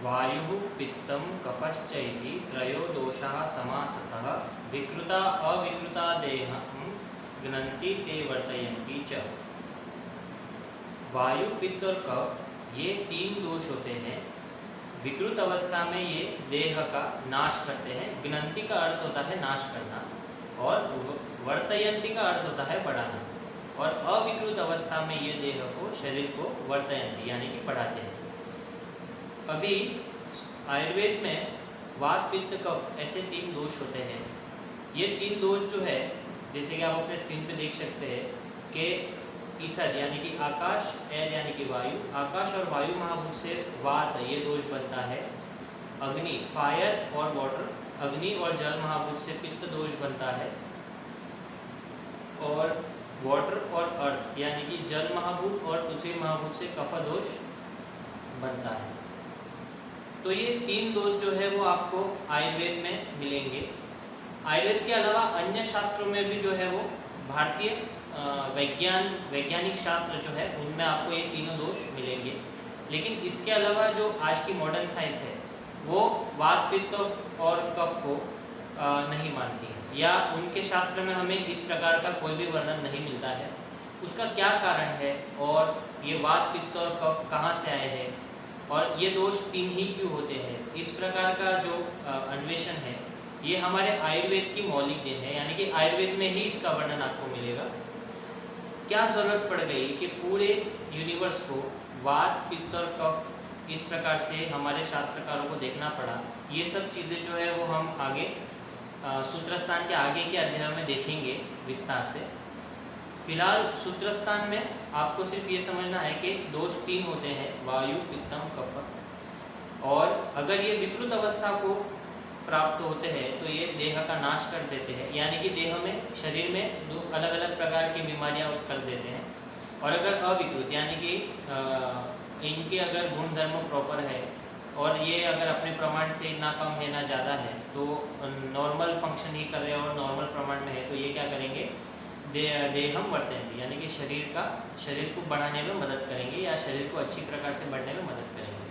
वायुः पित्तं कफश्चैति त्रयो दोषाः समासतः विकृता अविकृता देहं घ्नन्ति ते वर्तयन्ति च। वायु, पित्त और कफ ये तीन दोष होते हैं। विकृत अवस्था में ये देह का नाश करते हैं। घ्नन्ति का अर्थ होता है नाश करना और वर्तयन्ति का अर्थ होता है बढ़ाना। और अविकृत अवस्था में ये देह को, शरीर को वर्तयन्ति यानी कि बढ़ाते हैं। अभी आयुर्वेद में वात, पित्त, कफ ऐसे तीन दोष होते हैं। ये तीन दोष जो है, जैसे कि आप अपने स्क्रीन पे देख सकते हैं कि ईथर यानी कि आकाश, एयर यानी कि वायु, आकाश और वायु महाभूत से वात ये दोष बनता है। अग्नि, फायर और वाटर, अग्नि और जल महाभूत से पित्त दोष बनता है। और वाटर और अर्थ यानी कि जल महाभूत और पृथ्वी महाभूत से कफ दोष बनता है। तो ये तीन दोष जो है वो आपको आयुर्वेद में मिलेंगे। आयुर्वेद के अलावा अन्य शास्त्रों में भी जो है वो भारतीय वैज्ञानिक शास्त्र जो है उनमें आपको ये तीनों दोष मिलेंगे। लेकिन इसके अलावा जो आज की मॉडर्न साइंस है वो वात, पित्त और कफ को नहीं मानती है, या उनके शास्त्र में हमें इस प्रकार का कोई भी वर्णन नहीं मिलता है। उसका क्या कारण है और ये वात, पित्त और कफ कहाँ से आए हैं और ये दोष तीन ही क्यों होते हैं, इस प्रकार का जो अन्वेषण है ये हमारे आयुर्वेद की मौलिक देन है। यानी कि आयुर्वेद में ही इसका वर्णन आपको मिलेगा। क्या ज़रूरत पड़ गई कि पूरे यूनिवर्स को वात, पित्त और कफ इस प्रकार से हमारे शास्त्रकारों को देखना पड़ा। ये सब चीज़ें जो है वो हम आगे सूत्रस्थान के आगे के अध्याय में देखेंगे विस्तार से। फिलहाल सूत्रस्थान में आपको सिर्फ ये समझना है कि दोष तीन होते हैं, वायु, पित्तम, कफ। और अगर ये विकृत अवस्था को प्राप्त होते हैं तो ये देह का नाश कर देते हैं, यानी कि देह में, शरीर में दो अलग अलग प्रकार की बीमारियां कर देते हैं। और अगर अविकृत यानी कि इनके अगर गुण धर्म प्रॉपर है और ये अगर अपने प्रमाण से ना कम है ना ज़्यादा है, तो नॉर्मल फंक्शन ही कर रहे हैं और नॉर्मल प्रमाण में है, तो ये क्या करेंगे, देहम वर्तयन्ति यानी कि शरीर को बढ़ाने में मदद करेंगे या शरीर को अच्छी प्रकार से बढ़ने में मदद करेंगे।